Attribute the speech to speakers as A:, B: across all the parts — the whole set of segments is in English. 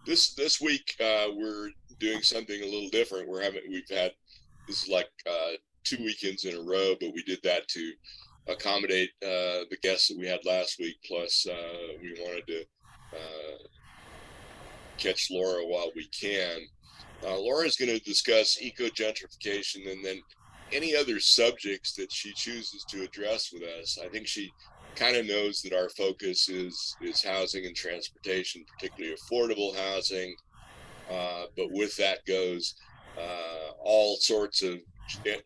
A: This week we're doing something a little different. We've had this is like 2 weekends in a row, but we did that to accommodate the guests that we had last week. Plus, we wanted to catch Laura while we can. Laura is going to discuss eco-gentrification and then any other subjects that she chooses to address with us. I think she kind of knows that our focus is housing and transportation, particularly affordable housing. But with that goes all sorts of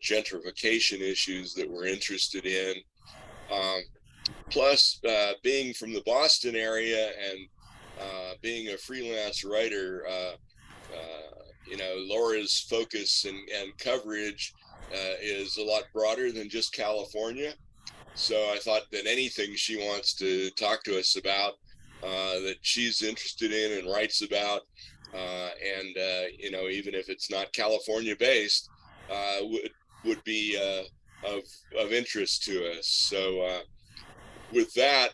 A: gentrification issues that we're interested in. Plus, being from the Boston area and being a freelance writer, Laura's focus and coverage is a lot broader than just California. So I thought that anything she wants to talk to us about that she's interested in and writes about, and even if it's not California based, would be of interest to us. So with that,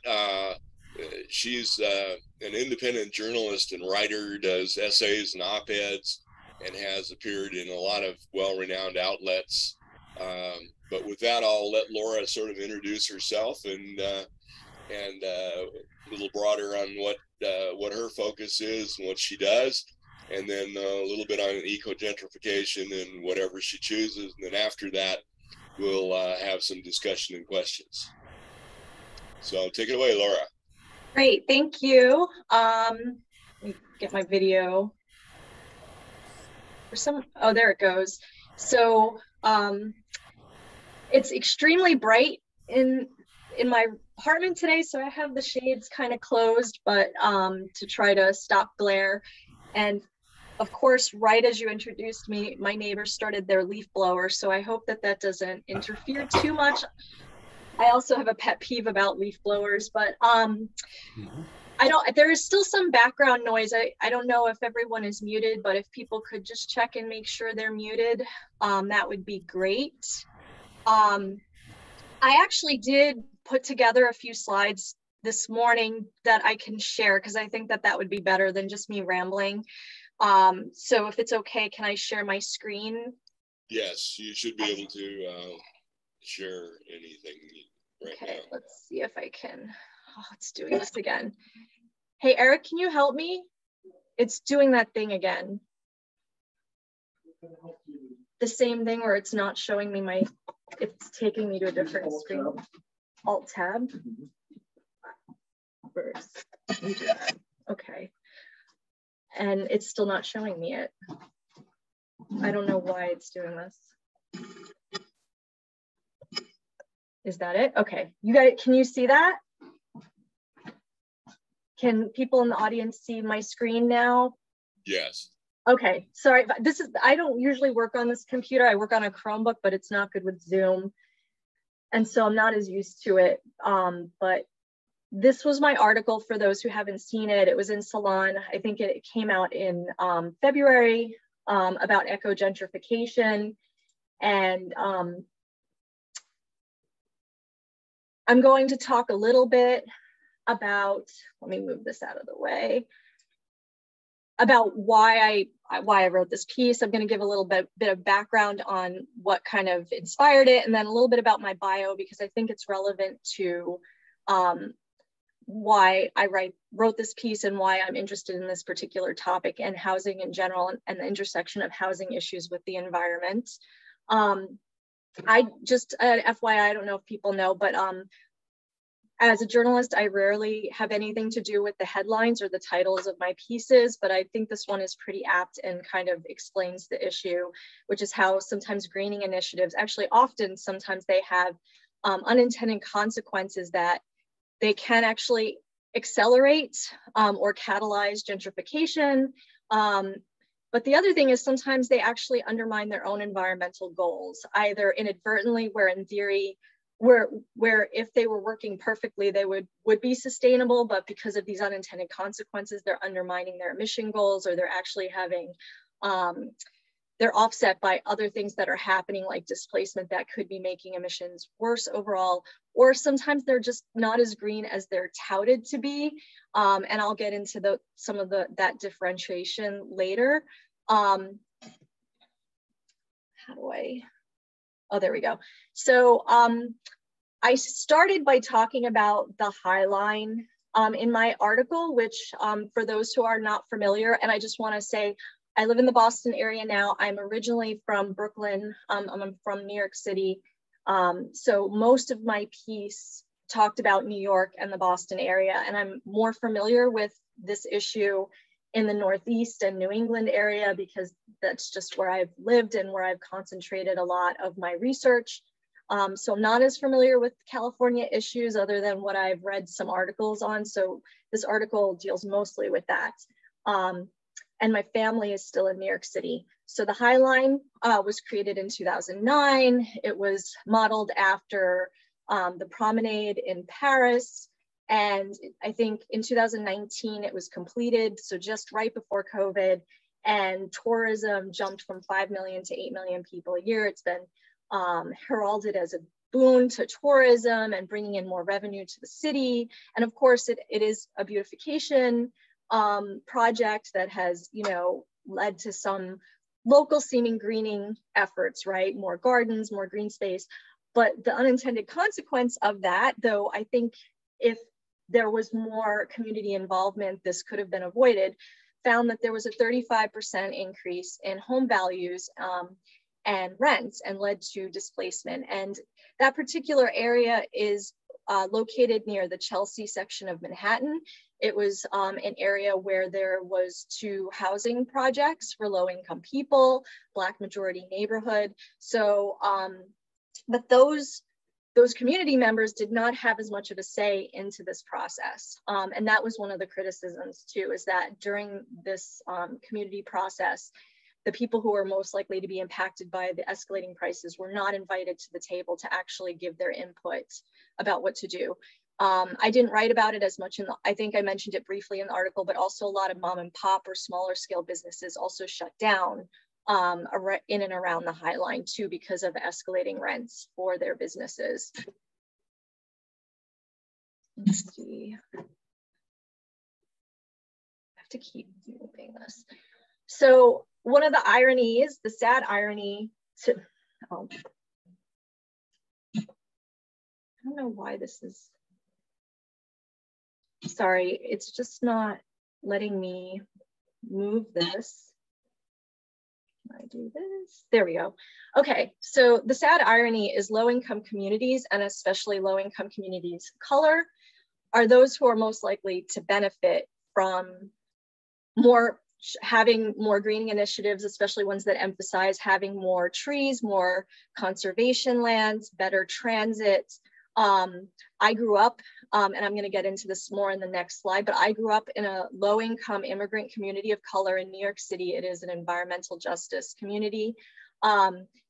A: she's an independent journalist and writer, does essays and op-eds, and has appeared in a lot of well-renowned outlets. But with that, I'll let Laura sort of introduce herself and a little broader on what her focus is and what she does, and then a little bit on eco-gentrification and whatever she chooses. And then after that, we'll have some discussion and questions. So take it away, Laura.
B: Great, thank you. Let me get my video. Oh, there it goes. So it's extremely bright in my apartment today, so I have the shades kind of closed, but to try to stop glare. And of course, right as you introduced me, my neighbors started their leaf blower, so I hope that that doesn't interfere too much. I also have a pet peeve about leaf blowers, but there is still some background noise. I don't know if everyone is muted, but if people could just check and make sure they're muted, that would be great. I actually did put together a few slides this morning that I can share, because I think that would be better than just me rambling. So if it's okay, can I share my screen?
A: Yes, you should be able to share anything right now.
B: Let's see if I can. Oh, it's doing this again. Hey, Eric, can you help me? It's doing that thing again. The same thing where it's not showing me it's taking me to a different screen. Alt tab. First. Okay. And it's still not showing me it. I don't know why it's doing this. Is that it? Okay. You guys, can you see that? Can people in the audience see my screen now?
A: Yes.
B: Okay, sorry, I don't usually work on this computer. I work on a Chromebook, but it's not good with Zoom. And so I'm not as used to it. But this was my article for those who haven't seen it. It was in Salon. I think it came out in February about eco-gentrification. And I'm going to talk a little bit about, let me move this out of the way, about why I wrote this piece. I'm going to give a little bit of background on what kind of inspired it, and then a little bit about my bio, because I think it's relevant to why I wrote this piece and why I'm interested in this particular topic and housing in general, and the intersection of housing issues with the environment. I just, FYI, I don't know if people know, but as a journalist, I rarely have anything to do with the headlines or the titles of my pieces, but I think this one is pretty apt and kind of explains the issue, which is how sometimes greening initiatives, sometimes they have unintended consequences that they can actually accelerate or catalyze gentrification. But the other thing is sometimes they actually undermine their own environmental goals, either inadvertently, where in theory, where if they were working perfectly, they would be sustainable, but because of these unintended consequences, they're undermining their emission goals, or they're actually having, they're offset by other things that are happening, like displacement that could be making emissions worse overall, or sometimes they're just not as green as they're touted to be. And I'll get into some of that differentiation later. How do oh, there we go. So I started by talking about the High Line in my article, which for those who are not familiar, and I just want to say, I live in the Boston area now. I'm originally from Brooklyn. I'm from New York City. So most of my piece talked about New York and the Boston area, and I'm more familiar with this issue in the Northeast and New England area because that's just where I've lived and where I've concentrated a lot of my research. So I'm not as familiar with California issues other than what I've read some articles on. So this article deals mostly with that. And my family is still in New York City. So the High Line was created in 2009. It was modeled after the promenade in Paris. And I think in 2019, it was completed. So just right before COVID, and tourism jumped from 5 million to 8 million people a year. It's been heralded as a boon to tourism and bringing in more revenue to the city. And of course, it is a beautification project that has, you know, led to some local seeming greening efforts, right? More gardens, more green space. But the unintended consequence of that, though, I think if there was more community involvement, this could have been avoided, found that there was a 35% increase in home values and rents, and led to displacement. And that particular area is located near the Chelsea section of Manhattan. It was an area where there was 2 housing projects for low-income people, Black majority neighborhood. So, but those community members did not have as much of a say into this process. And that was one of the criticisms too, is that during this community process, the people who were most likely to be impacted by the escalating prices were not invited to the table to actually give their input about what to do. I didn't write about it as much I think I mentioned it briefly in the article, but also a lot of mom and pop or smaller scale businesses also shut down in and around the High Line too, because of escalating rents for their businesses. Let's see. I have to keep moving this. So one of the ironies, the sad irony I don't know why this is, sorry, it's just not letting me move this. Can I do this? There we go. Okay, so the sad irony is low-income communities, and especially low-income communities of color, are those who are most likely to benefit from having more greening initiatives, especially ones that emphasize having more trees, more conservation lands, better transit. I grew up, and I'm going to get into this more in the next slide, but I grew up in a low-income immigrant community of color in New York City. It is an environmental justice community.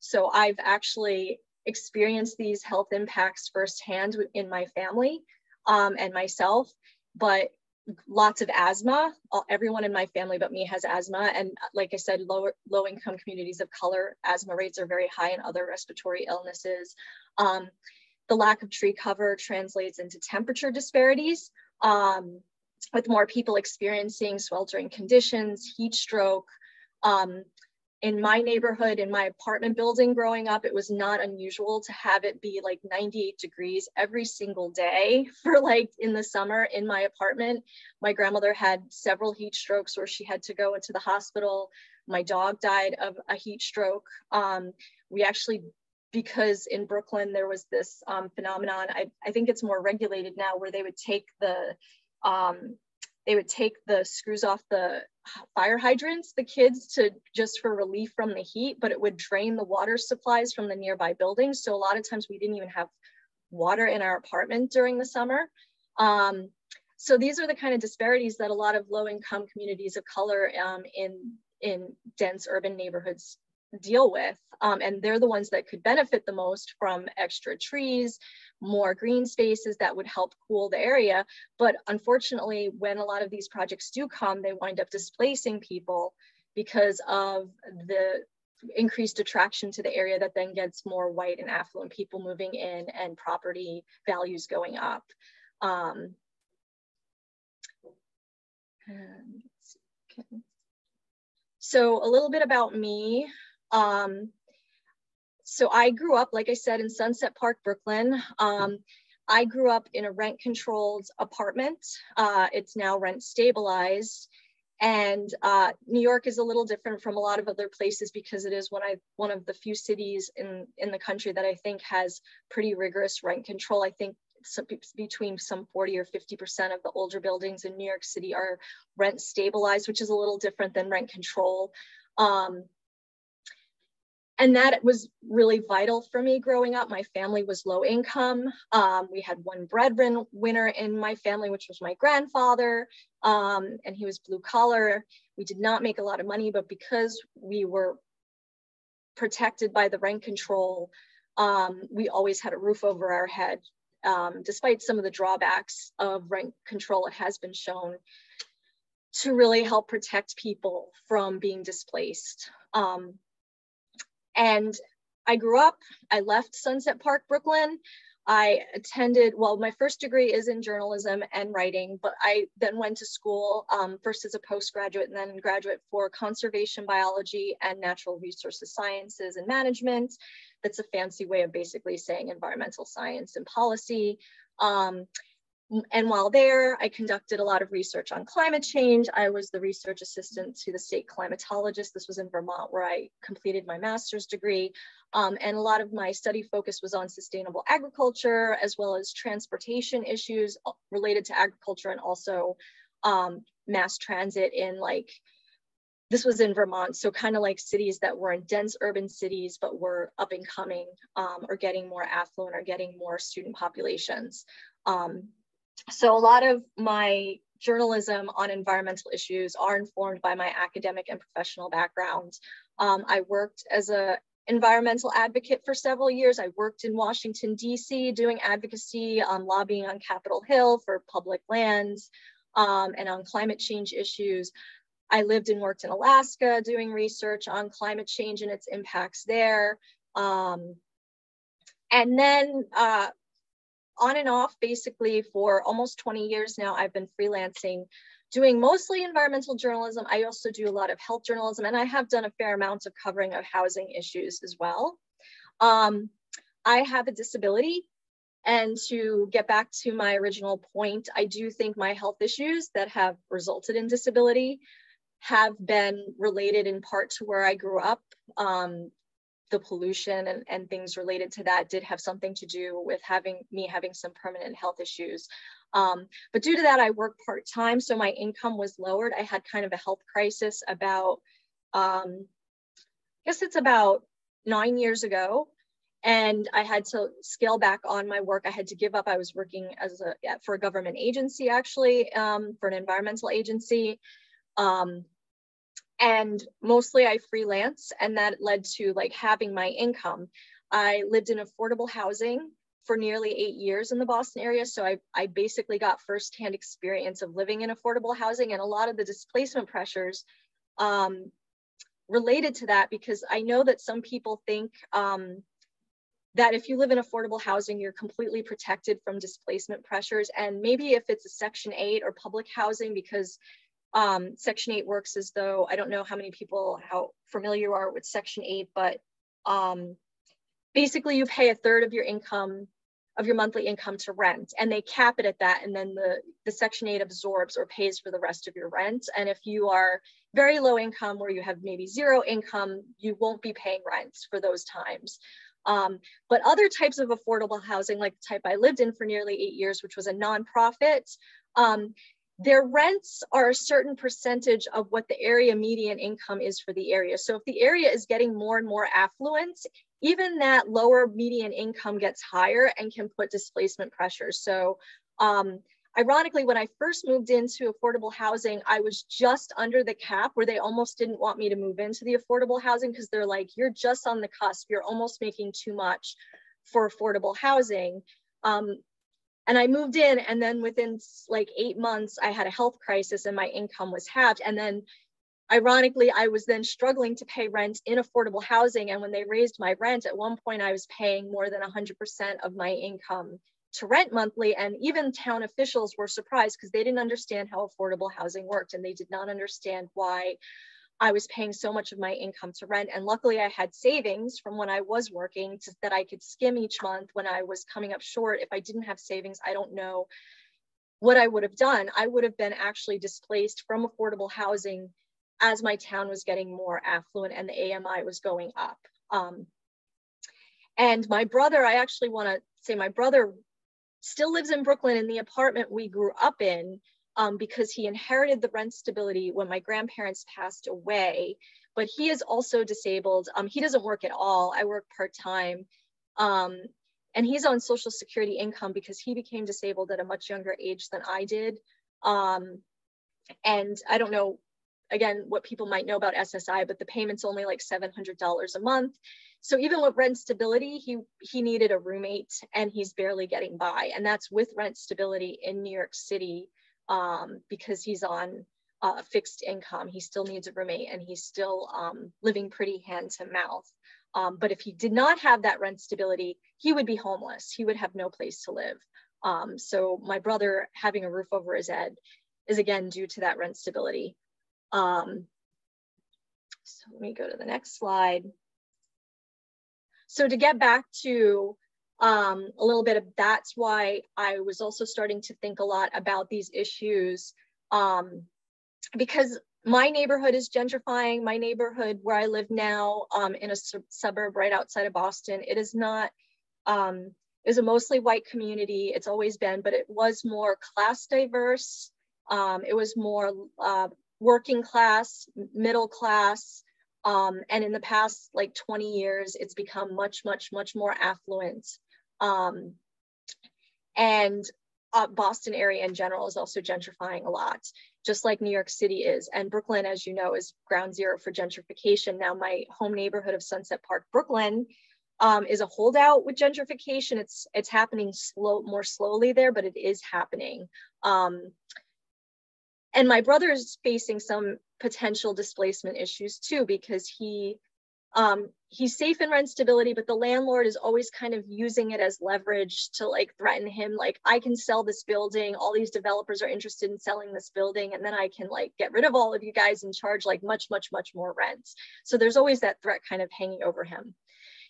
B: So I've actually experienced these health impacts firsthand in my family and myself, but lots of asthma. Everyone in my family but me has asthma. And like I said, low-income communities of color, asthma rates are very high, and other respiratory illnesses. The lack of tree cover translates into temperature disparities, with more people experiencing sweltering conditions, heat stroke. In my neighborhood, in my apartment building growing up, it was not unusual to have it be like 98 degrees every single day for like in the summer in my apartment. My grandmother had several heat strokes where she had to go into the hospital. My dog died of a heat stroke. We actually, because in Brooklyn, there was this phenomenon, I think it's more regulated now, where they would take the screws off the fire hydrants, the kids, just for relief from the heat, but it would drain the water supplies from the nearby buildings. So a lot of times we didn't even have water in our apartment during the summer. So these are the kind of disparities that a lot of low-income communities of color in dense urban neighborhoods deal with. And they're the ones that could benefit the most from extra trees, more green spaces that would help cool the area. But unfortunately, when a lot of these projects do come, they wind up displacing people because of increased attraction to the area that then gets more white and affluent people moving in and property values going up. So a little bit about me. So I grew up, like I said, in Sunset Park, Brooklyn. I grew up in a rent-controlled apartment. It's now rent stabilized. And New York is a little different from a lot of other places because it is one of the few cities in the country that I think has pretty rigorous rent control. I think between some 40 or 50% of the older buildings in New York City are rent stabilized, which is a little different than rent control. And that was really vital for me growing up. My family was low income. We had one breadwinner in my family, which was my grandfather, and he was blue collar. We did not make a lot of money, but because we were protected by the rent control, we always had a roof over our head. Despite some of the drawbacks of rent control, it has been shown to really help protect people from being displaced. And I grew up, I left Sunset Park, Brooklyn. I attended, well, my first degree is in journalism and writing, but I then went to school first as a postgraduate and then graduate for conservation biology and natural resources sciences and management. That's a fancy way of basically saying environmental science and policy. And while there, I conducted a lot of research on climate change. I was the research assistant to the state climatologist. This was in Vermont, where I completed my master's degree. And a lot of my study focus was on sustainable agriculture, as well as transportation issues related to agriculture, and also mass transit in this was in Vermont, so kind of like cities that were in dense urban cities, but were up and coming or getting more affluent or getting more student populations. So a lot of my journalism on environmental issues are informed by my academic and professional background. I worked as an environmental advocate for several years. I worked in Washington, D.C. doing advocacy, lobbying on Capitol Hill for public lands and on climate change issues. I lived and worked in Alaska doing research on climate change and its impacts there. And then on and off, basically for almost 20 years now, I've been freelancing, doing mostly environmental journalism. I also do a lot of health journalism, and I have done a fair amount of covering of housing issues as well. I have a disability, and to get back to my original point, I do think my health issues that have resulted in disability have been related in part to where I grew up. The pollution and things related to that did have something to do with me having some permanent health issues. But due to that, I work part-time, so my income was lowered. I had kind of a health crisis about, I guess it's about 9 years ago, and I had to scale back on my work. I had to give up. I was working for a government agency, actually, for an environmental agency. And mostly I freelance, and that led to having my income. I lived in affordable housing for nearly 8 years in the Boston area. So I basically got firsthand experience of living in affordable housing and a lot of the displacement pressures related to that, because I know that some people think that if you live in affordable housing, you're completely protected from displacement pressures. And maybe if it's a Section 8 or public housing, because Section 8 works as though, I don't know how familiar you are with Section 8, but basically you pay a third of your income, of your monthly income to rent, and they cap it at that. And then the Section 8 absorbs or pays for the rest of your rent. And if you are very low income, where you have maybe zero income, you won't be paying rent for those times. But other types of affordable housing, like the type I lived in for nearly 8 years, which was a nonprofit, their rents are a certain percentage of what the area median income is for the area. So if the area is getting more and more affluent, even that lower median income gets higher and can put displacement pressures. So ironically, when I first moved into affordable housing, I was just under the cap where they almost didn't want me to move into the affordable housing, because they're like, you're just on the cusp, you're almost making too much for affordable housing. And I moved in, and then within 8 months, I had a health crisis and my income was halved. And then ironically, I was then struggling to pay rent in affordable housing. And when they raised my rent, at one point I was paying more than 100% of my income to rent monthly. And even town officials were surprised because they didn't understand how affordable housing worked. And they did not understand why I was paying so much of my income to rent. And luckily I had savings from when I was working that I could skim each month when I was coming up short. If I didn't have savings, I don't know what I would have done. I would have been actually displaced from affordable housing as my town was getting more affluent and the AMI was going up. And my brother, I actually want to say my brother still lives in Brooklyn in the apartment we grew up in, because he inherited the rent stability when my grandparents passed away, but he is also disabled. He doesn't work at all. I work part-time. And he's on Social Security income because he became disabled at a much younger age than I did. And I don't know, again, what people might know about SSI, but the payment's only like $700 a month. So even with rent stability, he needed a roommate and he's barely getting by. And that's with rent stability in New York City, because he's on a fixed income. He still needs a roommate and he's still living pretty hand to mouth. But if he did not have that rent stability, he would be homeless. He would have no place to live. So my brother having a roof over his head is again due to that rent stability. So let me go to the next slide. So to get back to a little bit of, that's why I was also starting to think a lot about these issues, because my neighborhood is gentrifying. My neighborhood where I live now, in a suburb right outside of Boston, it is not, it is a mostly white community. It's always been, but it was more class diverse. It was more working class, middle class. And in the past like 20 years, it's become much, much, much more affluent. And Boston area in general is also gentrifying a lot, just like New York City is. And Brooklyn, as you know, is ground zero for gentrification. Now, my home neighborhood of Sunset Park, Brooklyn, is a holdout with gentrification. It's happening more slowly there, but it is happening. And my brother is facing some potential displacement issues too, because he's safe in rent stability, but the landlord is always kind of using it as leverage to like threaten him. Like, I can sell this building. All these developers are interested in selling this building. And then I can like get rid of all of you guys and charge like much, much, much more rent. So there's always that threat kind of hanging over him.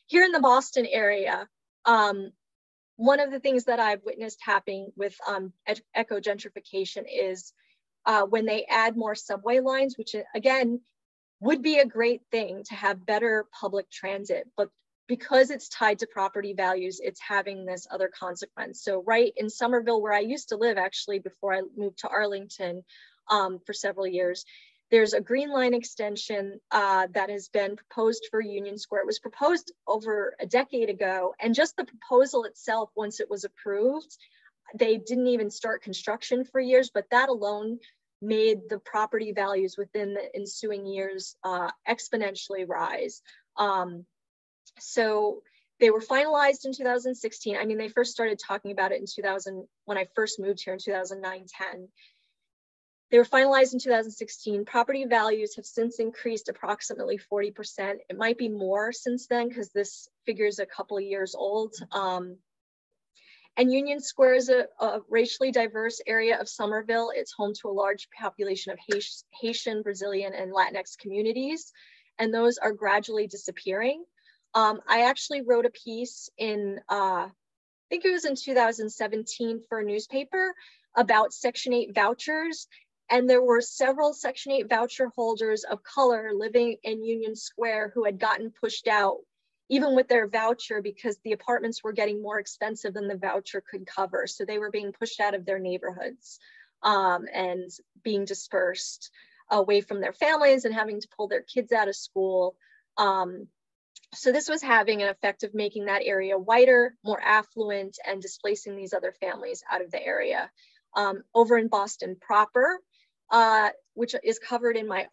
B: Here in the Boston area, one of the things that I've witnessed happening with EcoGentification is when they add more subway lines, which again, would be a great thing to have better public transit, but because it's tied to property values, it's having this other consequence. So right in Somerville, where I used to live actually before I moved to Arlington for several years, there's a Green Line extension that has been proposed for Union Square. It was proposed over a decade ago, and just the proposal itself, once it was approved, they didn't even start construction for years, but that alone made the property values within the ensuing years exponentially rise. So they were finalized in 2016. I mean, they first started talking about it in 2000, when I first moved here in 2009-10. They were finalized in 2016. Property values have since increased approximately 40%. It might be more since then because this figure is a couple of years old. And Union Square is a racially diverse area of Somerville. It's home to a large population of Haitian, Brazilian, and Latinx communities, and those are gradually disappearing. I actually wrote a piece in, I think it was in 2017 for a newspaper about Section 8 vouchers, and there were several Section 8 voucher holders of color living in Union Square who had gotten pushed out even with their voucher because the apartments were getting more expensive than the voucher could cover. So they were being pushed out of their neighborhoods and being dispersed away from their families and having to pull their kids out of school. So this was having an effect of making that area whiter, more affluent, and displacing these other families out of the area. Over in Boston proper, which is covered in my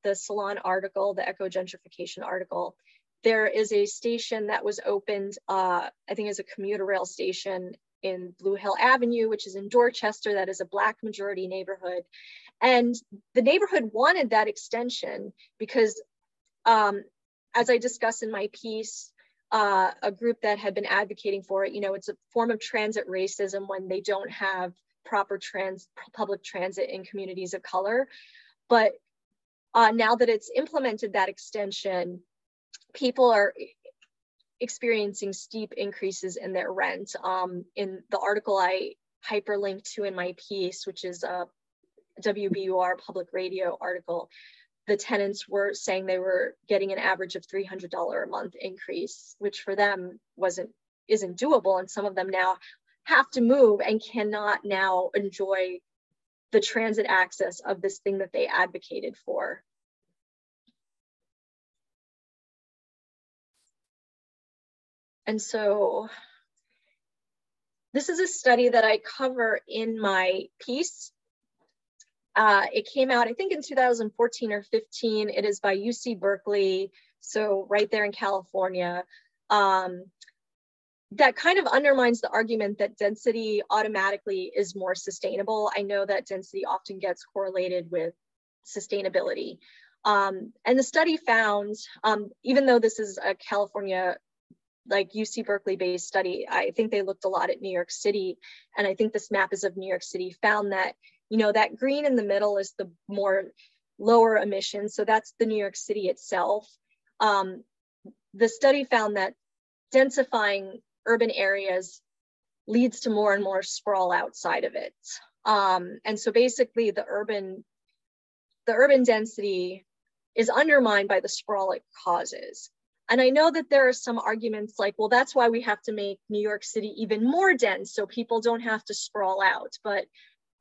B: the Salon article, the EcoGentification article, there is a station that was opened, I think is a commuter rail station in Blue Hill Avenue, which is in Dorchester, that is a Black majority neighborhood. And the neighborhood wanted that extension because, as I discussed in my piece, a group that had been advocating for it, you know, it's a form of transit racism when they don't have proper public transit in communities of color. But now that it's implemented that extension, people are experiencing steep increases in their rent. In the article I hyperlinked to in my piece, which is a WBUR public radio article, the tenants were saying they were getting an average of $300 a month increase, which for them isn't doable. And some of them now have to move and cannot now enjoy the transit access of this thing that they advocated for. And so this is a study that I cover in my piece. It came out, I think, in 2014 or 15. It is by UC Berkeley, so right there in California. That kind of undermines the argument that density automatically is more sustainable. I know that density often gets correlated with sustainability. And the study found, even though this is a California, like UC Berkeley based study, I think they looked a lot at New York City. And I think this map is of New York City, found that, you know, that green in the middle is the more lower emissions. So that's the New York City itself. The study found that densifying urban areas leads to more and more sprawl outside of it. And so basically the urban density is undermined by the sprawl it causes. And I know that there are some arguments like, well, that's why we have to make New York City even more dense so people don't have to sprawl out. But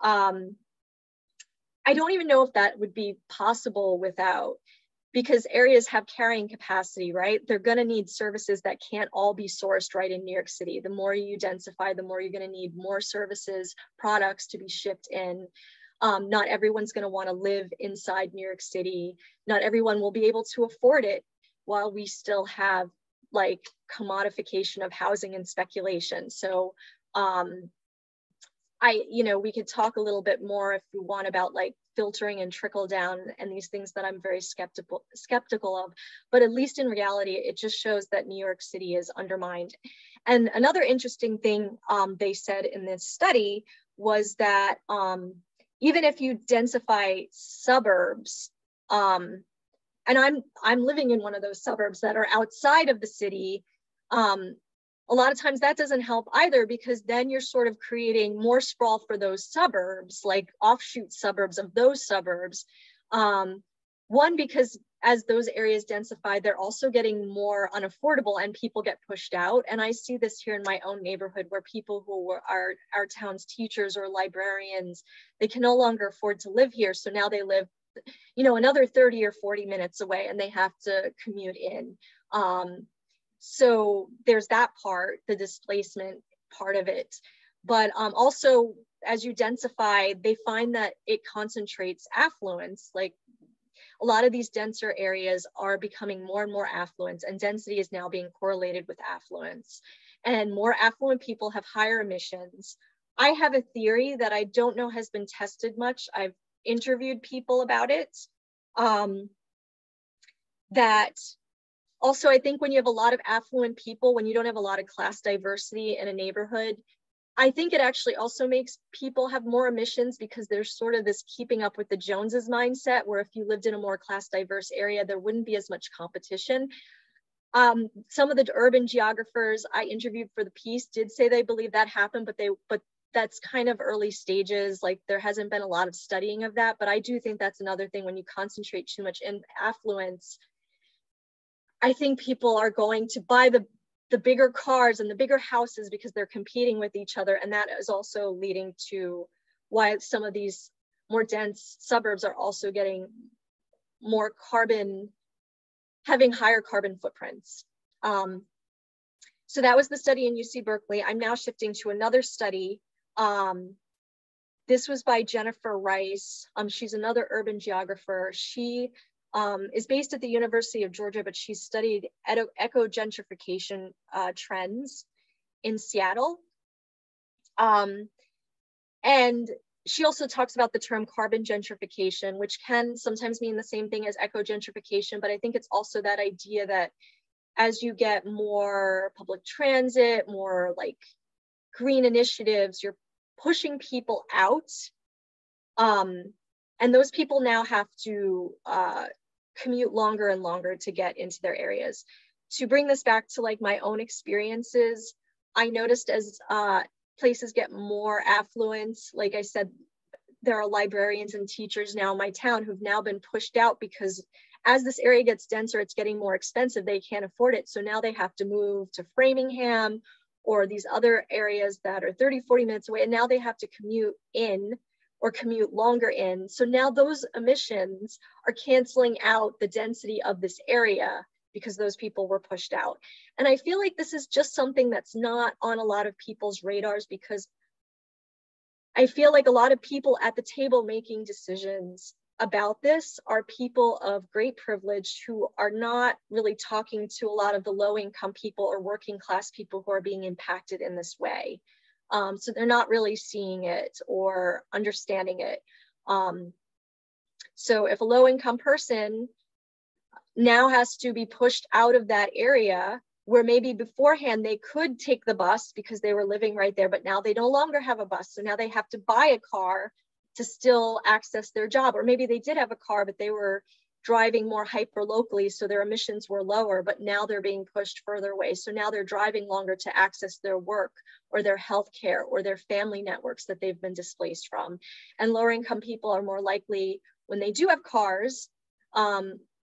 B: I don't even know if that would be possible without, because areas have carrying capacity, right? They're gonna need services that can't all be sourced right in New York City. The more you densify, the more you're gonna need more services, products to be shipped in. Not everyone's gonna wanna live inside New York City. Not everyone will be able to afford it while we still have like commodification of housing and speculation. So we could talk a little bit more if you want about like filtering and trickle down and these things that I'm very skeptical of, but at least in reality, it just shows that New York City is undermined. And another interesting thing they said in this study was that even if you densify suburbs, and I'm living in one of those suburbs that are outside of the city, a lot of times that doesn't help either, because then you're sort of creating more sprawl for those suburbs, like offshoot suburbs of those suburbs. One, because as those areas densify, they're also getting more unaffordable and people get pushed out. And I see this here in my own neighborhood where people who are our town's teachers or librarians, they can no longer afford to live here. So now they live, you know, another 30 or 40 minutes away and they have to commute in. So there's that part, the displacement part of it. But also, as you densify, they find that it concentrates affluence. Like a lot of these denser areas are becoming more and more affluent, and density is now being correlated with affluence. And more affluent people have higher emissions. I have a theory that I don't know has been tested much. I've interviewed people about it. That also, I think when you have a lot of affluent people, when you don't have a lot of class diversity in a neighborhood, I think it actually also makes people have more emissions, because there's sort of this keeping up with the Joneses mindset, where if you lived in a more class diverse area, there wouldn't be as much competition. Some of the urban geographers I interviewed for the piece did say they believe that happened, but that's kind of early stages. Like there hasn't been a lot of studying of that, but I do think that's another thing. When you concentrate too much in affluence, I think people are going to buy the bigger cars and the bigger houses because they're competing with each other. And that is also leading to why some of these more dense suburbs are also getting more carbon, having higher carbon footprints. So that was the study in UC Berkeley. I'm now shifting to another study. This was by Jennifer Rice. She's another urban geographer. She is based at the University of Georgia, but she studied EcoGentification trends in Seattle. And she also talks about the term carbon gentrification, which can sometimes mean the same thing as eco-gentrification, but I think it's also that idea that as you get more public transit, more like green initiatives, you're pushing people out. And those people now have to commute longer and longer to get into their areas. To bring this back to like my own experiences, I noticed as places get more affluent, like I said, there are librarians and teachers now in my town who've now been pushed out because as this area gets denser, it's getting more expensive. They can't afford it. So now they have to move to Framingham or these other areas that are 30, 40 minutes away. And now they have to commute in or commute longer in. So now those emissions are canceling out the density of this area because those people were pushed out. And I feel like this is just something that's not on a lot of people's radars, because I feel like a lot of people at the table making decisions about this are people of great privilege who are not really talking to a lot of the low income people or working class people who are being impacted in this way. So they're not really seeing it or understanding it. So if a low income person now has to be pushed out of that area where maybe beforehand they could take the bus because they were living right there, but now they no longer have a bus. So now they have to buy a car to still access their job. Or maybe they did have a car, but they were driving more hyper locally, so their emissions were lower, but now they're being pushed further away. So now they're driving longer to access their work or their healthcare or their family networks that they've been displaced from. And lower income people are more likely, when they do have cars,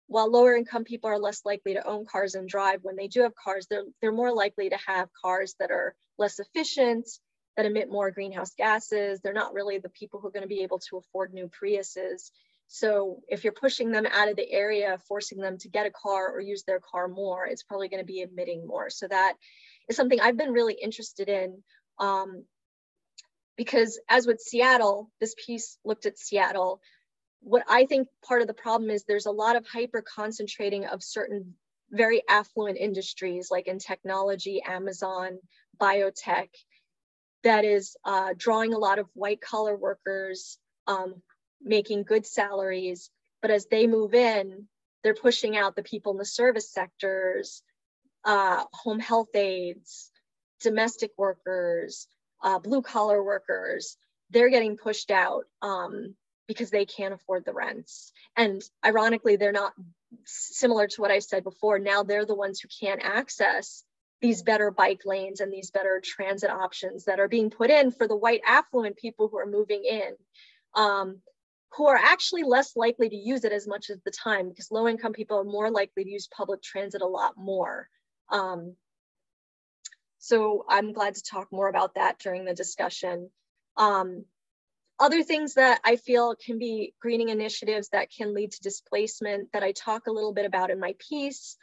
B: while lower income people are less likely to own cars and drive, when they do have cars, they're more likely to have cars that are less efficient, that emit more greenhouse gases. They're not really the people who are going to be able to afford new Priuses. So if you're pushing them out of the area, forcing them to get a car or use their car more, it's probably going to be emitting more. So that is something I've been really interested in, because as with Seattle, this piece looked at Seattle. What I think part of the problem is there's a lot of hyper concentrating of certain very affluent industries, like in technology, Amazon, biotech, that is drawing a lot of white collar workers, making good salaries. But as they move in, they're pushing out the people in the service sectors, home health aides, domestic workers, blue collar workers. They're getting pushed out because they can't afford the rents. And ironically, they're not, similar to what I said before, now they're the ones who can't access these better bike lanes and these better transit options that are being put in for the white affluent people who are moving in, who are actually less likely to use it as much as the time, because low income people are more likely to use public transit a lot more. So I'm glad to talk more about that during the discussion. Other things that I feel can be greening initiatives that can lead to displacement that I talk a little bit about in my piece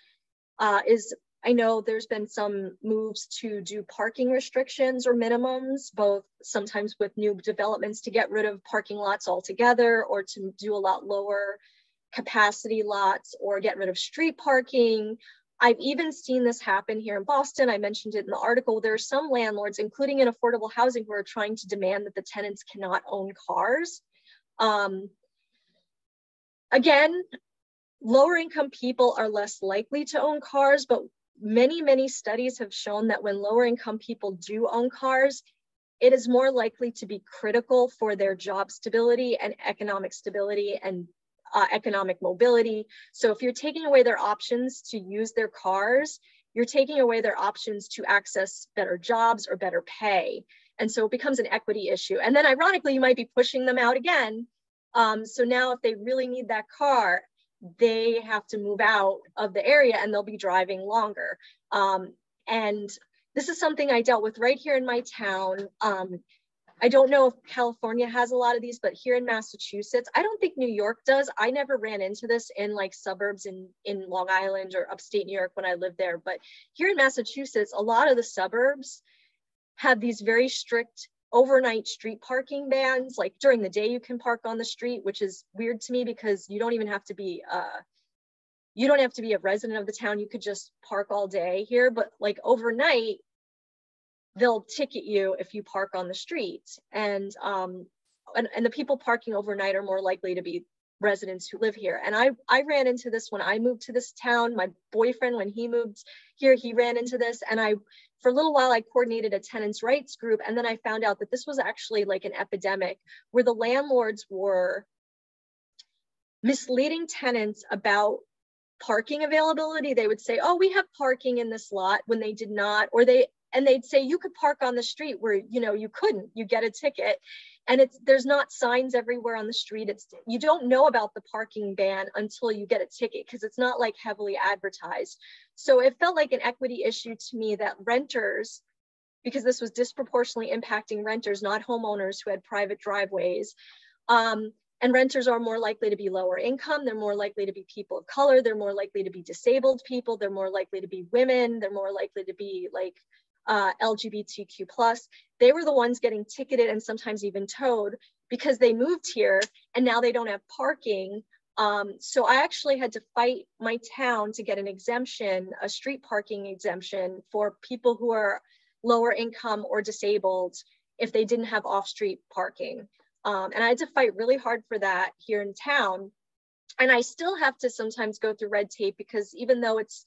B: is, I know there's been some moves to do parking restrictions or minimums, both sometimes with new developments to get rid of parking lots altogether, or to do a lot lower capacity lots, or get rid of street parking. I've even seen this happen here in Boston. I mentioned it in the article. There are some landlords, including in affordable housing, who are trying to demand that the tenants cannot own cars. Again, lower income people are less likely to own cars, but many studies have shown that when lower income people do own cars, it is more likely to be critical for their job stability and economic stability and economic mobility. So if you're taking away their options to use their cars, you're taking away their options to access better jobs or better pay. And so it becomes an equity issue. And then ironically, you might be pushing them out again. So now if they really need that car, they have to move out of the area and they'll be driving longer. And this is something I dealt with right here in my town. I don't know if California has a lot of these, but here in Massachusetts, I don't think New York does. I never ran into this in like suburbs in Long Island or upstate New York when I lived there. But here in Massachusetts, a lot of the suburbs have these very strict overnight street parking bans. Like during the day, you can park on the street, which is weird to me because you don't even have to be, you don't have to be a resident of the town. You could just park all day here, but like overnight, they'll ticket you if you park on the street. And and the people parking overnight are more likely to be residents who live here. And I ran into this when I moved to this town. My boyfriend, when he moved here, he ran into this. And for a little while, I coordinated a tenants' rights group. And then I found out that this was actually like an epidemic where the landlords were misleading tenants about parking availability. They would say, oh, we have parking in this lot, when they did not, and they'd say you could park on the street where, you know, you couldn't, you get a ticket. And there's not signs everywhere on the street. You don't know about the parking ban until you get a ticket, because it's not like heavily advertised. So it felt like an equity issue to me that renters, because this was disproportionately impacting renters, not homeowners who had private driveways. And renters are more likely to be lower income. They're more likely to be people of color. They're more likely to be disabled people. They're more likely to be women. They're more likely to be like LGBTQ+. They were the ones getting ticketed and sometimes even towed because they moved here and now they don't have parking. So I actually had to fight my town to get an exemption, a street parking exemption for people who are lower income or disabled if they didn't have off-street parking. And I had to fight really hard for that here in town. And I still have to sometimes go through red tape, because even though it's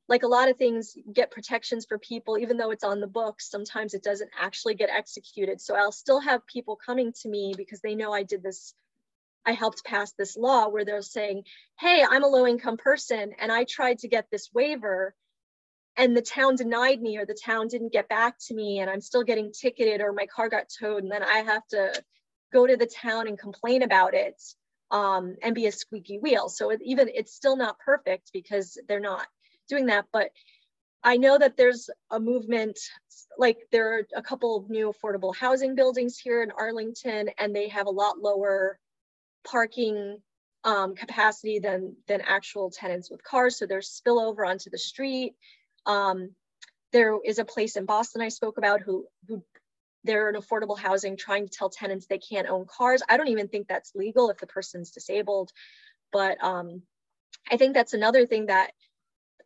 B: like a lot of things get protections for people, even though it's on the books, sometimes it doesn't actually get executed. So I'll still have people coming to me because they know I did this, I helped pass this law where they're saying, hey, I'm a low income person and I tried to get this waiver and the town denied me, or the town didn't get back to me, and I'm still getting ticketed, or my car got towed, and then I have to go to the town and complain about it and be a squeaky wheel. So it's still not perfect because they're not doing that. But I know that there's a movement, like there are a couple of new affordable housing buildings here in Arlington, and they have a lot lower parking capacity than actual tenants with cars. So there's spillover onto the street. There is a place in Boston I spoke about who they're in affordable housing trying to tell tenants they can't own cars. I don't even think that's legal if the person's disabled. But I think that's another thing that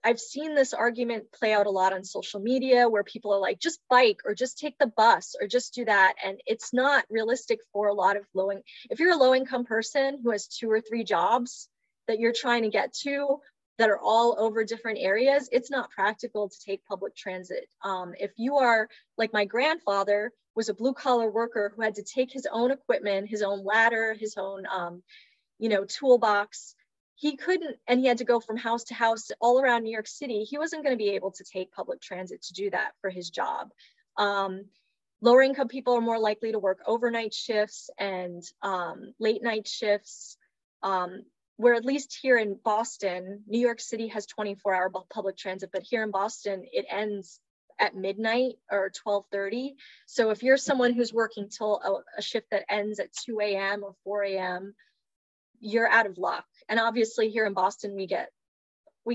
B: I've seen this argument play out a lot on social media, where people are like, just bike or just take the bus or just do that. And it's not realistic for a lot of if you're a low income person who has 2 or 3 jobs that you're trying to get to that are all over different areas, it's not practical to take public transit. If you are like my grandfather was a blue collar worker who had to take his own equipment, his own ladder, his own, toolbox. He couldn't, and he had to go from house to house all around New York City. He wasn't going to be able to take public transit to do that for his job. Lower income people are more likely to work overnight shifts and late night shifts, where at least here in Boston, New York City has 24-hour public transit, but here in Boston, it ends at midnight or 12:30. So if you're someone who's working till a shift that ends at 2 a.m. or 4 a.m., you're out of luck. And obviously here in Boston, we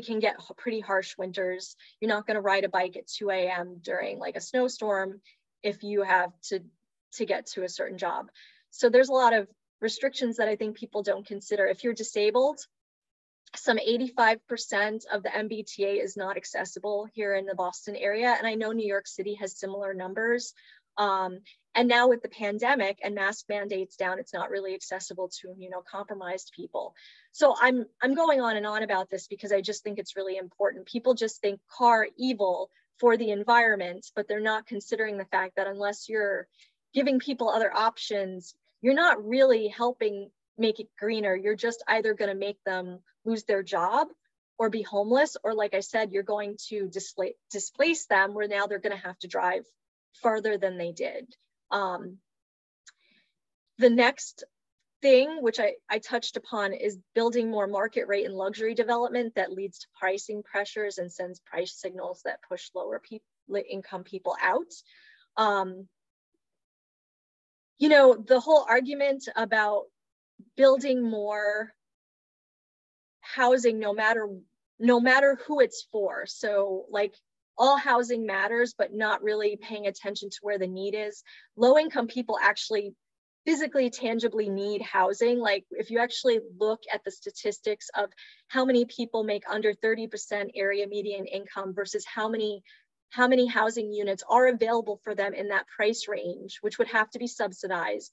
B: can get pretty harsh winters. You're not going to ride a bike at 2 a.m. during like a snowstorm if you have to get to a certain job. So there's a lot of restrictions that I think people don't consider. If you're disabled, some 85% of the MBTA is not accessible here in the Boston area. And I know New York City has similar numbers. And now with the pandemic and mask mandates down, it's not really accessible to immunocompromised people. So I'm going on and on about this because I just think it's really important. People just think car evil for the environment, but they're not considering the fact that unless you're giving people other options, you're not really helping make it greener. You're just either going to make them lose their job or be homeless, or like I said, you're going to displace them where now they're going to have to drive farther than they did. The next thing, which I touched upon, is building more market rate and luxury development that leads to pricing pressures and sends price signals that push lower income people out. The whole argument about building more housing, no matter who it's for. So like all housing matters, but not really paying attention to where the need is. Low income people actually physically, tangibly need housing. Like if you actually look at the statistics of how many people make under 30% area median income versus how many housing units are available for them in that price range, which would have to be subsidized.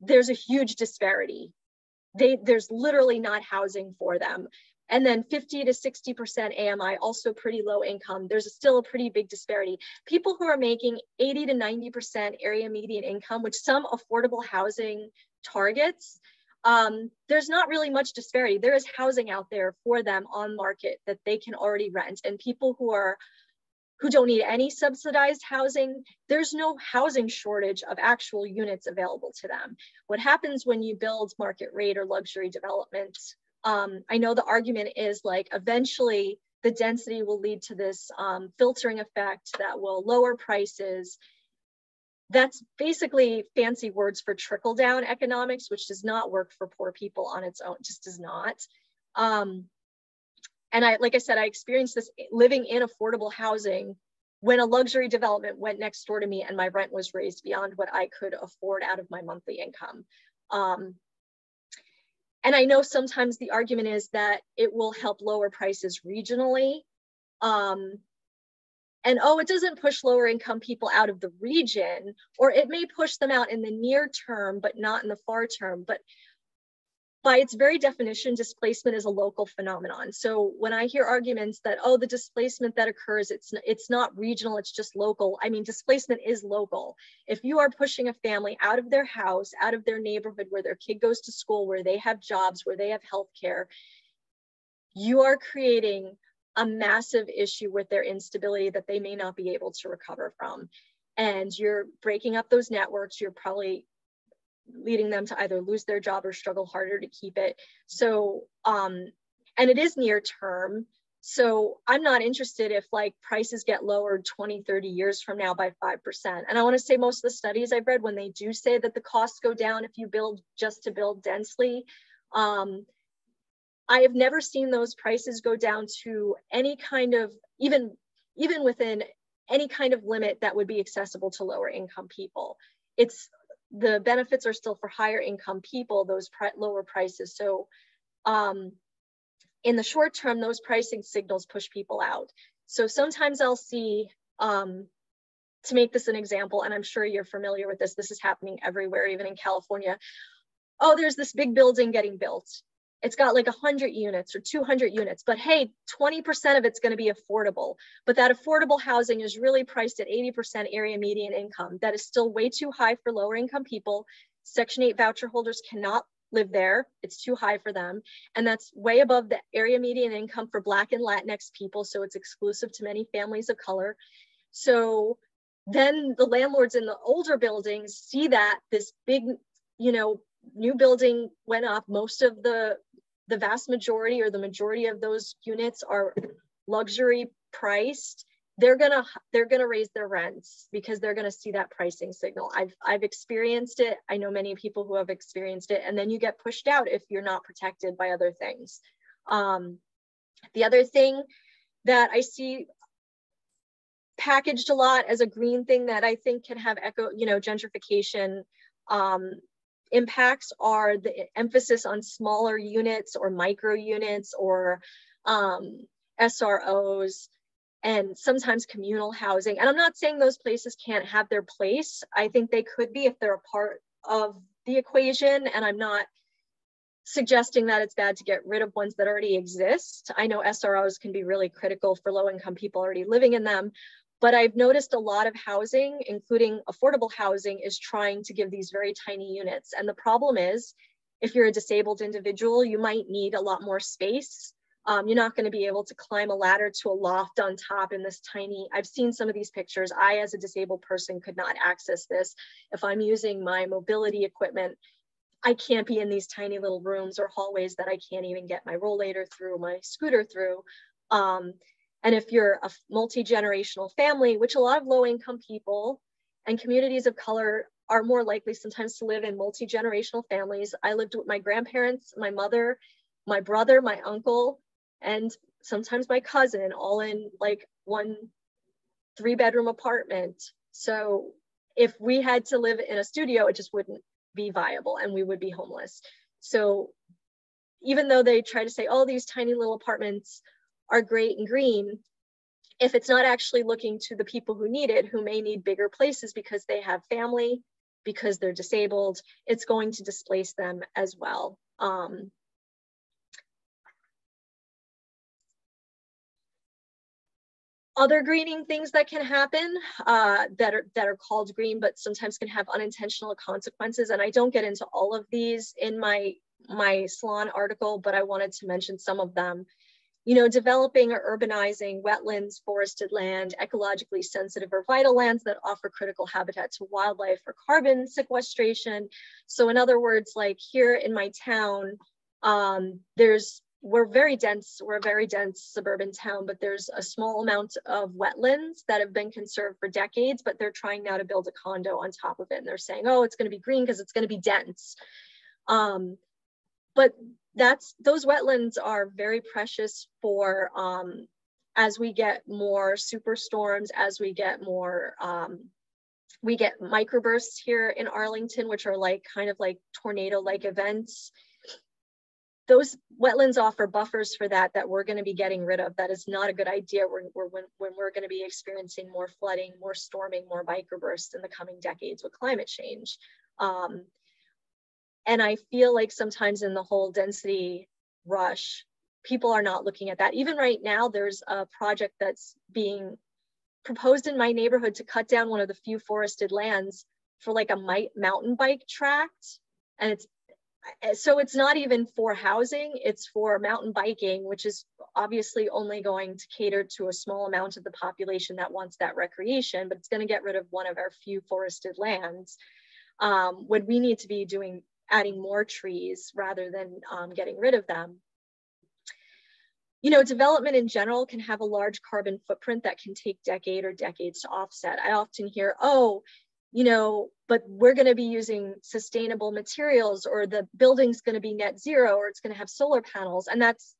B: there's a huge disparity. There's literally not housing for them. And then 50 to 60% AMI, also pretty low income. There's still a pretty big disparity. People who are making 80 to 90% area median income, which some affordable housing targets, there's not really much disparity. There is housing out there for them on market that they can already rent. And people who don't need any subsidized housing, there's no housing shortage of actual units available to them. What happens when you build market rate or luxury developments, I know the argument is like eventually the density will lead to this filtering effect that will lower prices. That's basically fancy words for trickle down economics, which does not work for poor people on its own, just does not. And like I said, I experienced this living in affordable housing when a luxury development went next door to me and my rent was raised beyond what I could afford out of my monthly income. And I know sometimes the argument is that it will help lower prices regionally. And oh, it doesn't push lower income people out of the region, or it may push them out in the near term, but not in the far term. But by its very definition, displacement is a local phenomenon. So when I hear arguments that, oh, the displacement that occurs, it's not regional, it's just local. I mean, displacement is local. If you are pushing a family out of their house, out of their neighborhood where their kid goes to school, where they have jobs, where they have healthcare, you are creating a massive issue with their instability that they may not be able to recover from. And you're breaking up those networks. You're probably leading them to either lose their job or struggle harder to keep it. So, and it is near term. So I'm not interested if like prices get lowered 20, 30 years from now by 5%. And I want to say most of the studies I've read, when they do say that the costs go down if you build just to build densely, I have never seen those prices go down to any kind of, even within any kind of limit that would be accessible to lower income people. The benefits are still for higher income people, those lower prices. So in the short term, those pricing signals push people out. So sometimes I'll see, to make this an example, and I'm sure you're familiar with this, this is happening everywhere, even in California. Oh, there's this big building getting built. It's got like 100 units or 200 units, but hey, 20% of it's going to be affordable. But that affordable housing is really priced at 80% area median income. That is still way too high for lower income people. Section 8 voucher holders cannot live there. It's too high for them. And that's way above the area median income for Black and Latinx people. So it's exclusive to many families of color. So then the landlords in the older buildings see that this big, new building went up. Most of the vast majority or the majority of those units are luxury priced. They're gonna raise their rents because they're gonna see that pricing signal. I've experienced it. I know many people who have experienced it, and then you get pushed out if you're not protected by other things. The other thing that I see packaged a lot as a green thing that I think can have gentrification impacts are the emphasis on smaller units or micro units or SROs and sometimes communal housing. And I'm not saying those places can't have their place. I think they could be if they're a part of the equation. And I'm not suggesting that it's bad to get rid of ones that already exist. I know SROs can be really critical for low-income people already living in them. But I've noticed a lot of housing, including affordable housing, is trying to give these very tiny units. And the problem is, if you're a disabled individual, you might need a lot more space. You're not going to be able to climb a ladder to a loft on top in this tiny, I've seen some of these pictures. I, as a disabled person, could not access this. If I'm using my mobility equipment, I can't be in these tiny little rooms or hallways that I can't even get my rollator through, my scooter through. And if you're a multi-generational family, which a lot of low-income people and communities of color are more likely sometimes to live in multi-generational families. I lived with my grandparents, my mother, my brother, my uncle, and sometimes my cousin, all in like one 3-bedroom apartment. So if we had to live in a studio, it just wouldn't be viable and we would be homeless. So even though they try to say, oh, these tiny little apartments are great and green, if it's not actually looking to the people who need it, who may need bigger places because they have family, because they're disabled, it's going to displace them as well. Other greening things that can happen that are called green, but sometimes can have unintentional consequences. And I don't get into all of these in my Salon article, but I wanted to mention some of them. You know, developing or urbanizing wetlands, forested land, ecologically sensitive or vital lands that offer critical habitat to wildlife or carbon sequestration. So in other words, like here in my town, we're a very dense suburban town, but there's a small amount of wetlands that have been conserved for decades, but they're trying now to build a condo on top of it. And they're saying, oh, it's going to be green because it's going to be dense. But those wetlands are very precious for, as we get more superstorms, as we get more, we get microbursts here in Arlington, which are like kind of like tornado-like events. Those wetlands offer buffers for that we're going to be getting rid of. That is not a good idea when we're going to be experiencing more flooding, more storming, more microbursts in the coming decades with climate change. And I feel like sometimes in the whole density rush, people are not looking at that. Even right now, there's a project that's being proposed in my neighborhood to cut down one of the few forested lands for like a mountain bike tract. And it's not even for housing, it's for mountain biking, which is obviously only going to cater to a small amount of the population that wants that recreation, but it's going to get rid of one of our few forested lands when we need to be adding more trees rather than getting rid of them. You know, development in general can have a large carbon footprint that can take decades to offset. I often hear, oh, you know, but we're going to be using sustainable materials, or the building's going to be net zero, or it's going to have solar panels. And that's,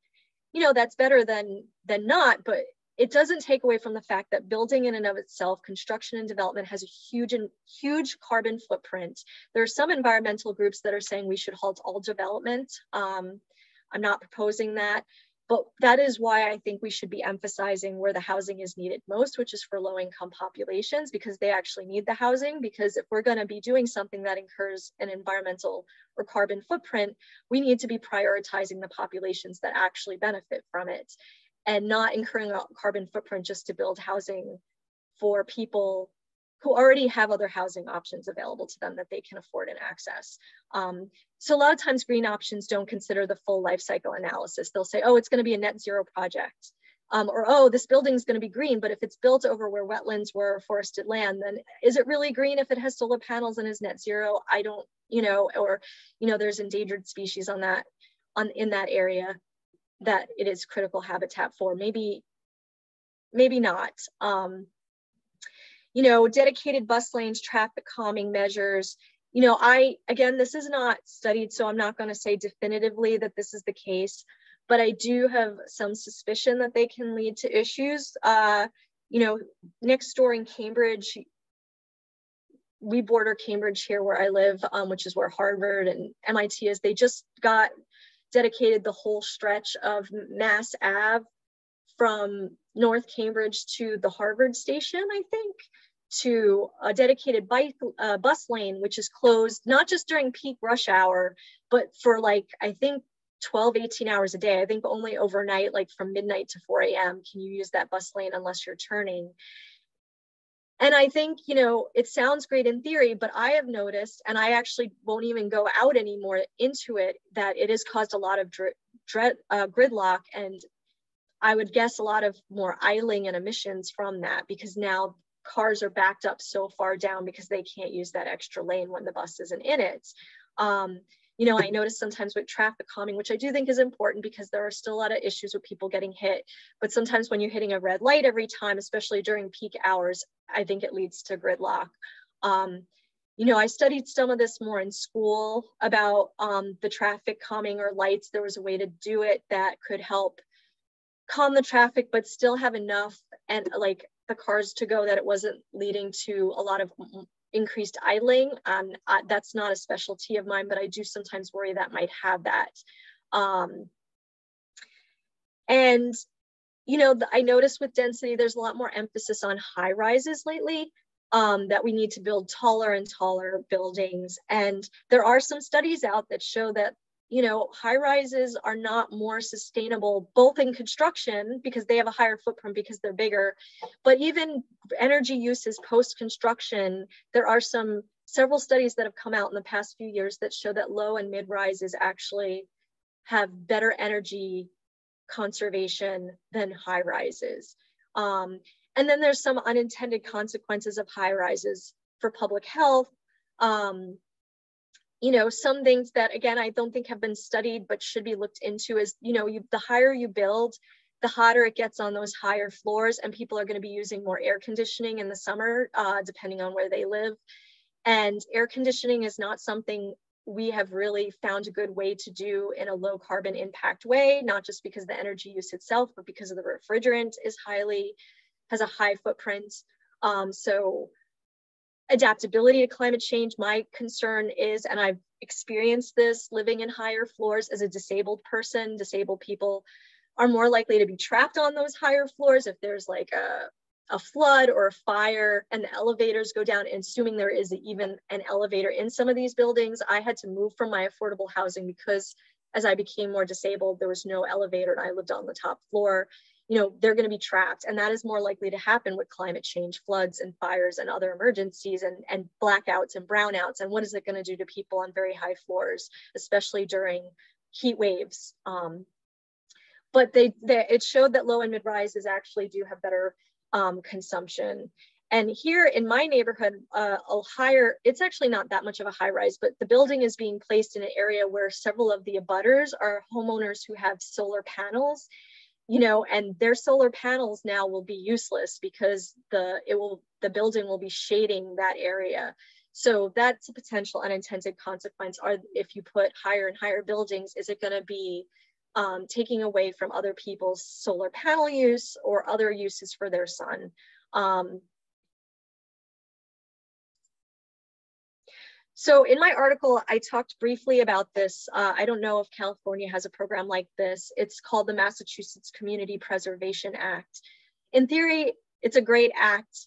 B: you know, that's better than not, but it doesn't take away from the fact that building in and of itself, construction and development, has a huge carbon footprint. There are some environmental groups that are saying we should halt all development. I'm not proposing that, but that is why I think we should be emphasizing where the housing is needed most, which is for low-income populations, because they actually need the housing. Because if we're going to be doing something that incurs an environmental or carbon footprint, we need to be prioritizing the populations that actually benefit from it, and not incurring a carbon footprint just to build housing for people who already have other housing options available to them that they can afford and access. So a lot of times green options don't consider the full life cycle analysis. They'll say, oh, it's going to be a net zero project. Or, oh, this building is going to be green, but if it's built over where wetlands were forested land, then is it really green if it has solar panels and is net zero? I don't, you know, or, you know, there's endangered species in that area that it is critical habitat for. Maybe not. You know, dedicated bus lanes, traffic calming measures. You know, again, this is not studied, so I'm not going to say definitively that this is the case, but I do have some suspicion that they can lead to issues. You know, next door in Cambridge, we border Cambridge here where I live, which is where Harvard and MIT is. They just got dedicated the whole stretch of Mass Ave from North Cambridge to the Harvard station, I think, to a dedicated bus lane, which is closed not just during peak rush hour, but for like, I think 12, 18 hours a day. I think only overnight, like from midnight to 4 a.m. can you use that bus lane unless you're turning. And I think, you know, it sounds great in theory, but I have noticed, and I actually won't even go out anymore into it, that it has caused a lot of gridlock, and I would guess a lot of more idling and emissions from that, because now cars are backed up so far down because they can't use that extra lane when the bus isn't in it. You know, I notice sometimes with traffic calming, which I do think is important because there are still a lot of issues with people getting hit. But sometimes when you're hitting a red light every time, especially during peak hours, I think it leads to gridlock. You know, I studied some of this more in school about the traffic calming or lights. There was a way to do it that could help calm the traffic, but still have enough and like the cars to go that it wasn't leading to a lot of increased idling. That's not a specialty of mine, but I do sometimes worry that might have that. And, you know, I noticed with density, there's a lot more emphasis on high rises lately. that we need to build taller and taller buildings. And there are some studies out that show that, you know, high rises are not more sustainable, both in construction because they have a higher footprint because they're bigger, but even energy uses post-construction. There are several studies that have come out in the past few years that show that low and mid rises actually have better energy conservation than high rises. And then there's some unintended consequences of high rises for public health. You know, some things that, again, I don't think have been studied, but should be looked into is, you know, the higher you build, the hotter it gets on those higher floors, and people are going to be using more air conditioning in the summer, depending on where they live. And air conditioning is not something we have really found a good way to do in a low carbon impact way, not just because of the energy use itself, but because of the refrigerant has a high footprint. So adaptability to climate change, my concern is, and I've experienced this living in higher floors as a disabled person, disabled people are more likely to be trapped on those higher floors if there's like a flood or a fire and the elevators go down, and assuming there is even an elevator in some of these buildings. I had to move from my affordable housing because as I became more disabled, there was no elevator and I lived on the top floor. You know, they're going to be trapped, and that is more likely to happen with climate change, floods and fires and other emergencies and blackouts and brownouts. And what is it going to do to people on very high floors, especially during heat waves? But it showed that low and mid rises actually do have better consumption. And here in my neighborhood, it's actually not that much of a high rise, but the building is being placed in an area where several of the abutters are homeowners who have solar panels. You know, and their solar panels now will be useless because the building will be shading that area. So that's a potential unintended consequence. If you put higher and higher buildings, is it going to be taking away from other people's solar panel use or other uses for their sun? So in my article, I talked briefly about this. I don't know if California has a program like this. It's called the Massachusetts Community Preservation Act. In theory, it's a great act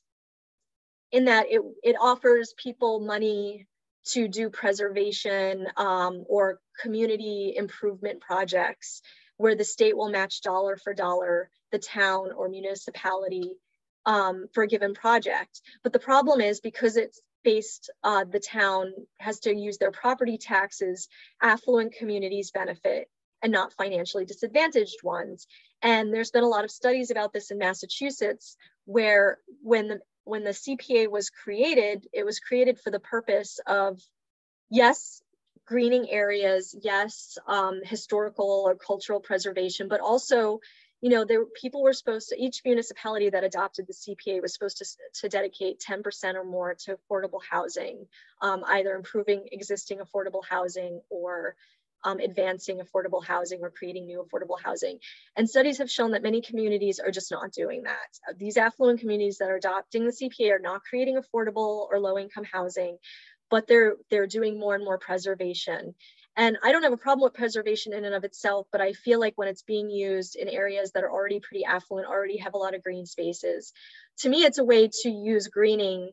B: in that it offers people money to do preservation or community improvement projects where the state will match dollar for dollar the town or municipality for a given project. But the problem is because it's based, the town has to use their property taxes, affluent communities benefit and not financially disadvantaged ones. And there's been a lot of studies about this in Massachusetts, where when the CPA was created, it was created for the purpose of, yes, greening areas, yes, historical or cultural preservation, but also, you know, people were supposed to, each municipality that adopted the CPA was supposed to dedicate 10% or more to affordable housing, either improving existing affordable housing or advancing affordable housing or creating new affordable housing. And studies have shown that many communities are just not doing that. These affluent communities that are adopting the CPA are not creating affordable or low income housing, but they're doing more and more preservation. And I don't have a problem with preservation in and of itself, but I feel like when it's being used in areas that are already pretty affluent, already have a lot of green spaces, to me, it's a way to use greening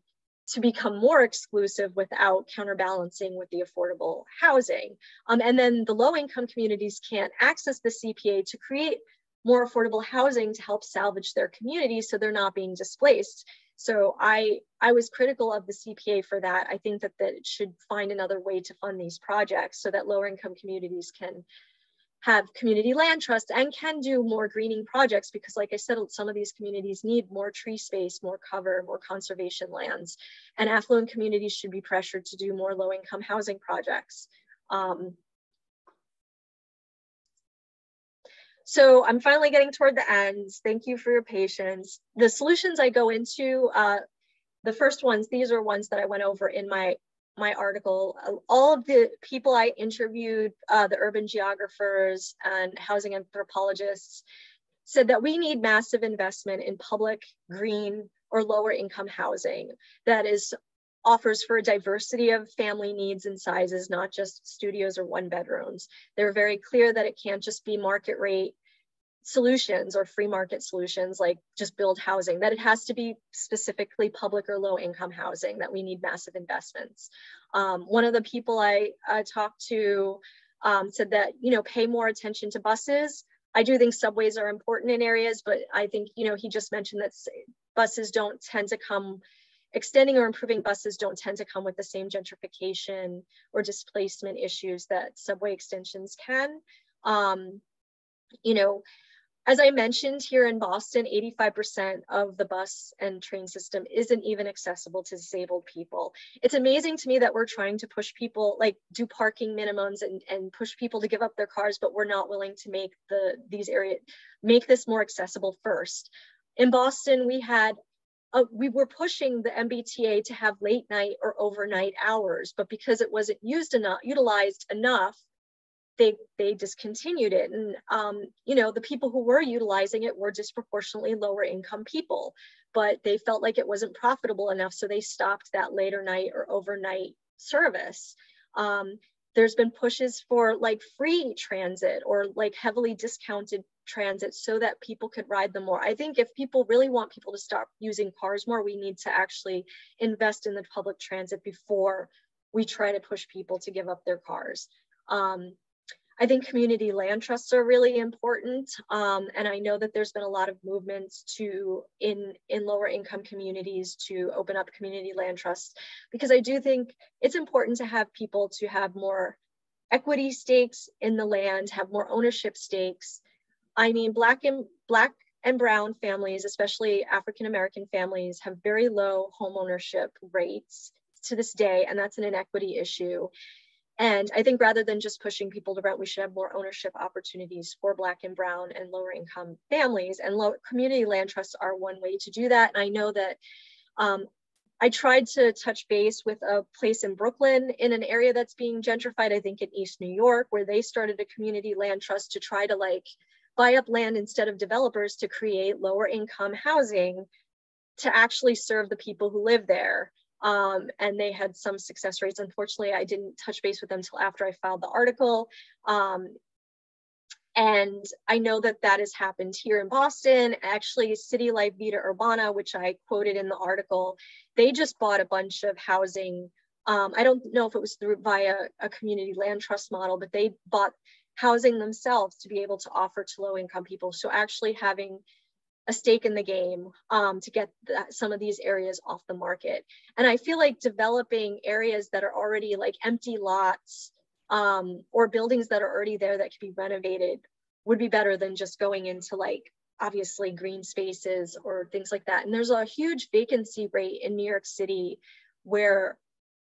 B: to become more exclusive without counterbalancing with the affordable housing. And then the low income communities can't access the CPA to create more affordable housing to help salvage their communities so they're not being displaced. So I was critical of the CPA for that. I think that it should find another way to fund these projects so that lower income communities can have community land trust and can do more greening projects, because like I said, some of these communities need more tree space, more cover, more conservation lands, and affluent communities should be pressured to do more low income housing projects. So I'm finally getting toward the end. Thank you for your patience. The solutions I go into, the first ones, these are ones that I went over in my article. All of the people I interviewed, the urban geographers and housing anthropologists, said that we need massive investment in public, green, or lower income housing that offers for a diversity of family needs and sizes, not just studios or one bedrooms. They're very clear that it can't just be market rate solutions or free market solutions, like just build housing, that it has to be specifically public or low income housing, that we need massive investments. One of the people I talked to said that, you know, pay more attention to buses. I do think subways are important in areas, but I think, you know, he just mentioned that buses don't tend to come, extending or improving buses don't tend to come with the same gentrification or displacement issues that subway extensions can. You know, as I mentioned, here in Boston, 85% of the bus and train system isn't even accessible to disabled people. It's amazing to me that we're trying to push people, like do parking minimums and push people to give up their cars, but we're not willing to make make this more accessible first. In Boston, we were pushing the MBTA to have late night or overnight hours, but because it wasn't utilized enough, they discontinued it. And, you know, the people who were utilizing it were disproportionately lower income people, but they felt like it wasn't profitable enough. So they stopped that later night or overnight service. There's been pushes for like free transit or like heavily discounted transit so that people could ride them more. I think if people really want people to stop using cars more, we need to actually invest in the public transit before we try to push people to give up their cars. I think community land trusts are really important. And I know that there's been a lot of movements in lower income communities to open up community land trusts, because I do think it's important to have people to have more equity stakes in the land, have more ownership stakes. I mean, Black and brown families, especially African-American families, have very low home ownership rates to this day, and that's an inequity issue. And I think rather than just pushing people to rent, we should have more ownership opportunities for Black and brown and lower income families. And community land trusts are one way to do that. And I know that I tried to touch base with a place in Brooklyn in an area that's being gentrified, I think in East New York, where they started a community land trust to try to like buy up land instead of developers to create lower income housing to actually serve the people who live there. And they had some success rates. Unfortunately, I didn't touch base with them until after I filed the article. And I know that that has happened here in Boston. Actually, City Life Vita Urbana, which I quoted in the article, they just bought a bunch of housing. I don't know if it was via a community land trust model, but they bought housing themselves to be able to offer to low income people. So actually having a stake in the game to get some of these areas off the market. And I feel like developing areas that are already like empty lots or buildings that are already there that could be renovated would be better than just going into like, obviously green spaces or things like that. And there's a huge vacancy rate in New York City where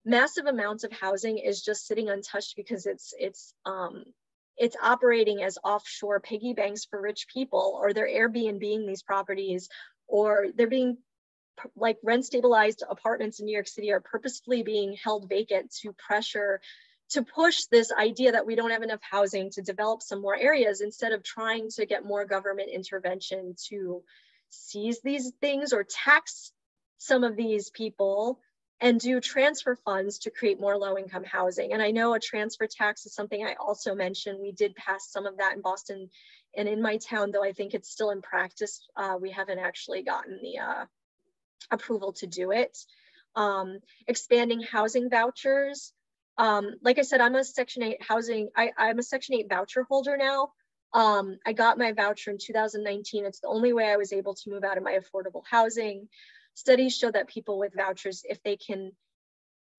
B: massive amounts of housing is just sitting untouched because it's operating as offshore piggy banks for rich people, or they're Airbnb-ing these properties, or they're being like rent stabilized apartments in New York City are purposefully being held vacant to push this idea that we don't have enough housing to develop some more areas, instead of trying to get more government intervention to seize these things or tax some of these people and do transfer funds to create more low-income housing. And I know a transfer tax is something I also mentioned. We did pass some of that in Boston and in my town, though I think it's still in practice. We haven't actually gotten the approval to do it. Expanding housing vouchers. Like I said, I'm a Section 8 housing, I'm a Section 8 voucher holder now. I got my voucher in 2019. It's the only way I was able to move out of my affordable housing. Studies show that people with vouchers, if they can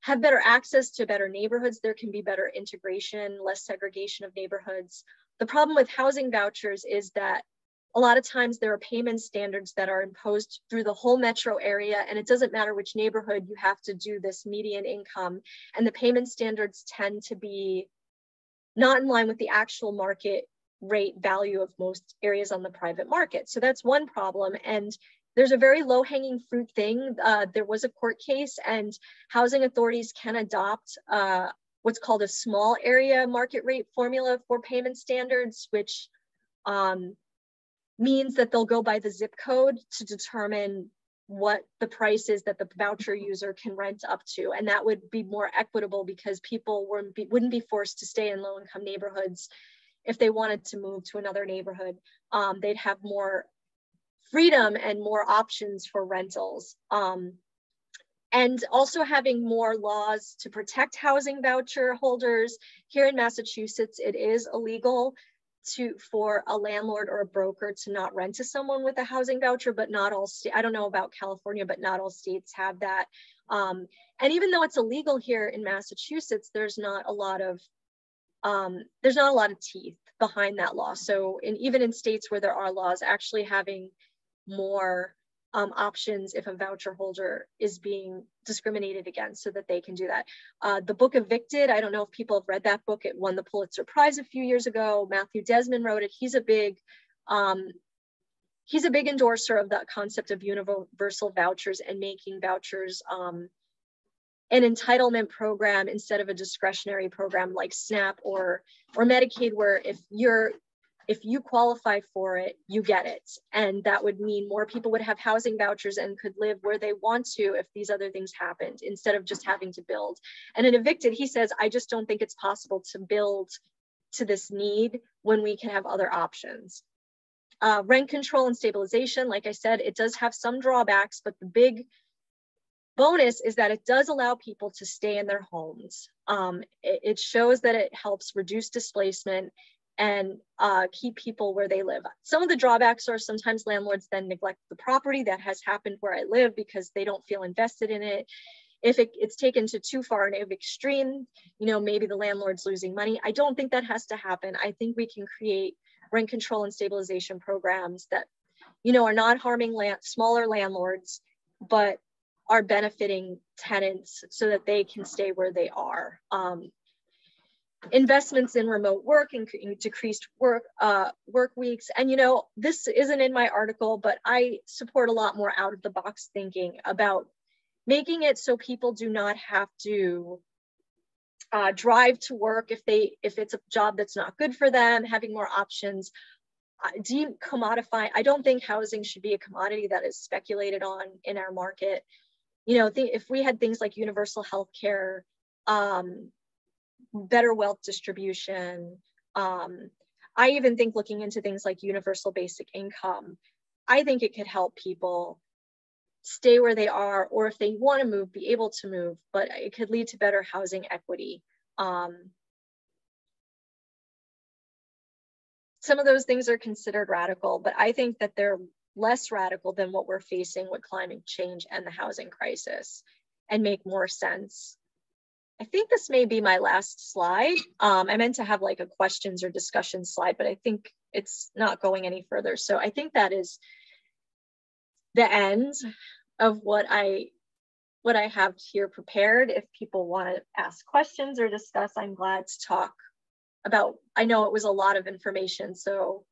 B: have better access to better neighborhoods, there can be better integration, less segregation of neighborhoods. The problem with housing vouchers is that a lot of times there are payment standards that are imposed through the whole metro area, and it doesn't matter which neighborhood, you have to do this median income. And the payment standards tend to be not in line with the actual market rate value of most areas on the private market. So that's one problem. And there's a very low-hanging fruit thing. There was a court case, and housing authorities can adopt what's called a small area market rate formula for payment standards, which means that they'll go by the zip code to determine what the price is that the voucher user can rent up to. And that would be more equitable because people wouldn't be forced to stay in low-income neighborhoods if they wanted to move to another neighborhood, they'd have more freedom and more options for rentals. And also having more laws to protect housing voucher holders. Here in Massachusetts, it is illegal for a landlord or a broker to not rent to someone with a housing voucher, but not all states, I don't know about California, but not all states have that. And even though it's illegal here in Massachusetts, there's not a lot of teeth behind that law. So even in states where there are laws, actually having more options if a voucher holder is being discriminated against so that they can do that. The book Evicted, I don't know if people have read that book. It won the Pulitzer Prize a few years ago. Matthew Desmond wrote it. He's a big endorser of the concept of universal vouchers and making vouchers an entitlement program instead of a discretionary program like SNAP or Medicaid, where if you qualify for it, you get it. And that would mean more people would have housing vouchers and could live where they want to if these other things happened, instead of just having to build. And in Evicted, he says, I just don't think it's possible to build to this need when we can have other options. Rent control and stabilization, like I said, it does have some drawbacks, but the big bonus is that it does allow people to stay in their homes. It shows that it helps reduce displacement and keep people where they live. Some of the drawbacks are sometimes landlords then neglect the property. That has happened where I live because they don't feel invested in it. If it's taken to too far an extreme, maybe the landlord's losing money. I don't think that has to happen. I think we can create rent control and stabilization programs that, are not harming smaller landlords, but are benefiting tenants so that they can stay where they are. Investments in remote work and decreased work weeks. And this isn't in my article, but I support a lot more out of the box thinking about making it so people do not have to drive to work if it's a job that's not good for them, having more options. Commodify. I don't think housing should be a commodity that is speculated on in our market. If we had things like universal health care, better wealth distribution. I even think looking into things like universal basic income, I think it could help people stay where they are, or if they want to move, be able to move, but it could lead to better housing equity. Some of those things are considered radical, but I think that they're less radical than what we're facing with climate change and the housing crisis, and make more sense. I think this may be my last slide. I meant to have like a questions or discussion slide, but I think it's not going any further. So I think that is the end of what I have here prepared. If people want to ask questions or discuss, I'm glad to talk about. I know it was a lot of information, so